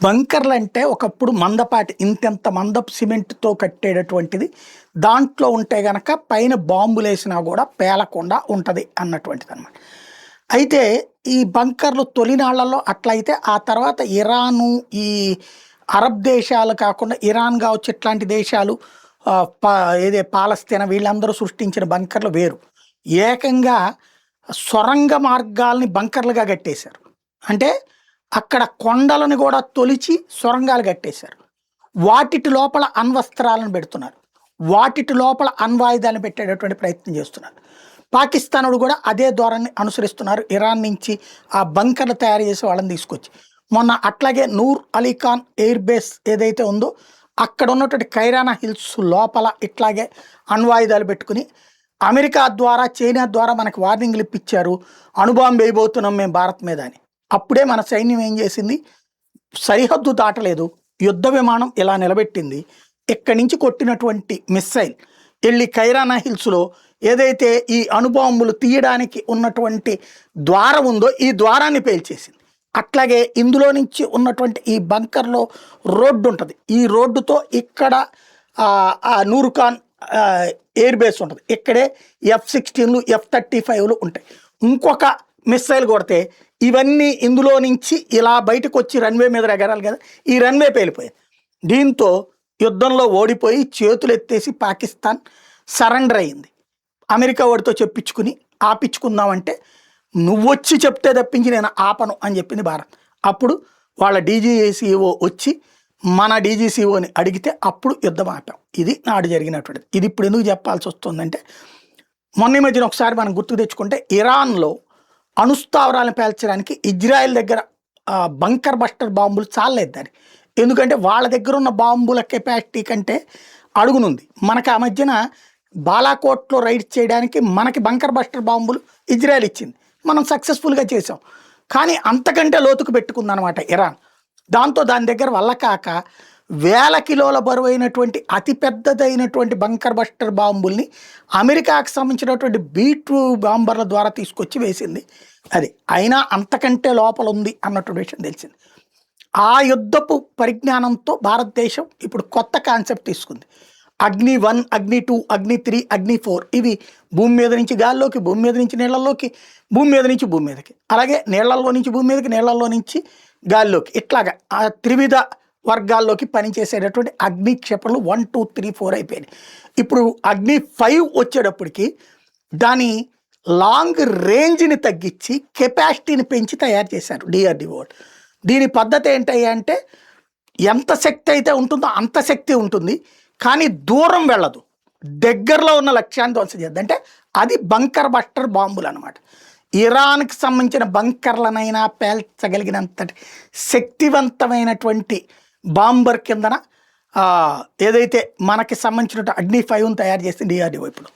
బంకర్లు అంటే ఒకప్పుడు మందపాటి ఇంతెంత మందపు సిమెంట్‌తో కట్టేటటువంటిది. దాంట్లో ఉంటే గనక పైన బాంబులేసినా గూడా పేలకుండా ఉంటది అన్నటువంటిదనమాట. అయితే ఈ బంకర్లు తొలినాళ్లలో అట్లయితే ఆ తర్వాత ఇరాను, ఈ అరబ్ దేశాలు కాకుండా ఇరాన్ గావచ్చు ఇట్లాంటి దేశాలు ఆహ్, ప పాలస్తీనా వీళ్ళందరూ సృష్టించిన బంకర్లు వేరు. ఏకంగా సొరంగ మార్గాల్ని బంకర్లుగా కట్టేశారు. అంటే అక్కడ కొండలను గూడా తొలిచి సొరంగాలు కట్టేశారు. వాటిటి లోపల అణ్వస్త్రాలను పెడుతున్నారు. వాటిటి లోపల అణ్వాయుధాలను పెట్టేటటువంటి ప్రయత్నం చేస్తున్నారు. పాకిస్తానోడు గూడా అదే ధోరణిని అనుసరిస్తున్నారు. ఇరాన్ నుంచి ఆ బంకర్లు తయారు చేసి వాళ్ళని తీసుకొచ్చి. మొన్న అట్లాగే నూర్ అలీ ఖాన్ ఎయిర్ బేస్ ఏదైతే ఉందో అక్కడ ఉన్నటువంటి కైరానా హిల్స్ లోపల ఇట్లాగే అణ్వాయుధాలు పెట్టుకుని అమెరికా ద్వారా, చైనా ద్వారా మనకు వార్నింగ్‌లు ఇప్పించారు. అణుబాంబు వేయబోతున్నాం మేము భారత్ మీద అని. అప్పుడే మన సైన్యం ఏం చేసింది? సరిహద్దు దాటలేదు. యుద్ధ విమానం ఇలా నిలబెట్టింది. ఇక్కడి నుంచి కొట్టినటువంటి మిస్సైల్ ఎళ్లి కైరానా హిల్స్‌లో ఏదైతే ఈ అణుబాంబులు తీయడానికి ఉన్నటువంటి ద్వారం ఉందో ఈ ద్వారాన్ని పేల్చేసింది. అట్లాగే ఇందులో నుంచి ఉన్నటువంటి ఈ బంకర్‌లో రోడ్డు ఉంటది. ఈ రోడ్డుతో ఇక్కడ ఆ నూర్ ఖాన్ ఎయిర్ బేస్ ఉంటది. ఇక్కడే F-16లు, F-35లు ఉంటాయి. ఇంకొక మిస్సైల్ కొడితే ఇవన్నీ ఇందులో నుంచి ఇలా బయటకొచ్చి రన్‌వే మీద ఎగరాలి కదా! ఈ రన్‌వే పేలిపోయింది. దీంతో యుద్ధంలో ఓడిపోయి చేతులెత్తేసి పాకిస్తాన్ సరెండర్ అయింది. అమెరికా వాడితో చెప్పించుకుని ఆపించుకుందామంటే నువ్వొచ్చి చెప్తే తప్పించి నేను ఆపను అని చెప్పింది భారత్. అప్పుడు వాళ్ళ డీజీసీఓ వచ్చి మన డీజీసీఓని అడిగితే అప్పుడు యుద్ధం ఆపాం. ఇది నాడు జరిగినటువంటిది. ఇది ఇప్పుడు ఎందుకు చెప్పాల్సి వస్తుందంటే మొన్న ఈ మధ్యన ఒకసారి మనం గుర్తుకు తెచ్చుకుంటే ఇరాన్‌లో అణుస్థావరాలను పేల్చడానికి ఇజ్రాయెల్ దగ్గర బంకర్ బస్టర్ బాంబులు చాలలేదు దానికి. ఎందుకంటే వాళ్ళ దగ్గర ఉన్న బాంబుల కెపాసిటీ కంటే అడుగునుంది. మనకు ఆ మధ్యన బాలాకోట్‌లో రైడ్స్ చేయడానికి మనకి బంకర్ బస్టర్ బాంబులు ఇజ్రాయెల్ ఇచ్చింది. మనం సక్సెస్‌ఫుల్‌గా చేసాం. కానీ అంతకంటే లోతుకు పెట్టుకుందనమాట ఇరాన్. దాంతో దాని దగ్గర వల్ల కాక వేల కిలోల బరువైనటువంటి అతి పెద్దదైనటువంటి బంకర్ బస్టర్ బాంబుల్ని అమెరికాకు సంబంధించినటువంటి B-2 బాంబర్ల ద్వారా తీసుకొచ్చి వేసింది అది. అయినా అంతకంటే లోపల ఉంది అన్నటువంటి విషయం తెలిసింది. ఆ యుద్ధపు పరిజ్ఞానంతో భారతదేశం ఇప్పుడు కొత్త కాన్సెప్ట్ తీసుకుంది. అగ్ని-1, అగ్ని-2, అగ్ని-3, అగ్ని-4 ఇవి భూమి మీద నుంచి గాల్లోకి, భూమి మీద నుంచి నీళ్ళల్లోకి, భూమి మీద నుంచి భూమి మీదకి. అలాగే నీళ్లలో నుంచి భూమి మీదకి, నీళ్లలో నుంచి గాల్లోకి ఇట్లాగా ఆ త్రివిధ వర్గాల్లోకి పనిచేసేటటువంటి అగ్ని క్షిపణులు 1, 2, 3, 4 అయిపోయినాయి. ఇప్పుడు అగ్ని-5 వచ్చేటప్పటికి దాని లాంగ్ రేంజ్‌ని తగ్గించి కెపాసిటీని పెంచి తయారు చేశారు DRDO. దీని పద్ధతి ఏంటయ్యా అంటే ఎంత శక్తి అయితే ఉంటుందో అంత శక్తి ఉంటుంది. కానీ దూరం వెళ్ళదు. దగ్గరలో ఉన్న లక్ష్యాన్ని ధ్వంసం చేద్ది. అంటే అది బంకర్ బస్టర్ బాంబులు అనమాట. ఇరాన్‌కి సంబంధించిన బంకర్లనైనా పేల్చగలిగినంతటి శక్తివంతమైనటువంటి బాంబర్ కిందన ఏదైతే మనకి సంబంధించిన అగ్ని-5ని తయారు చేసింది DRDO ఇప్పుడు.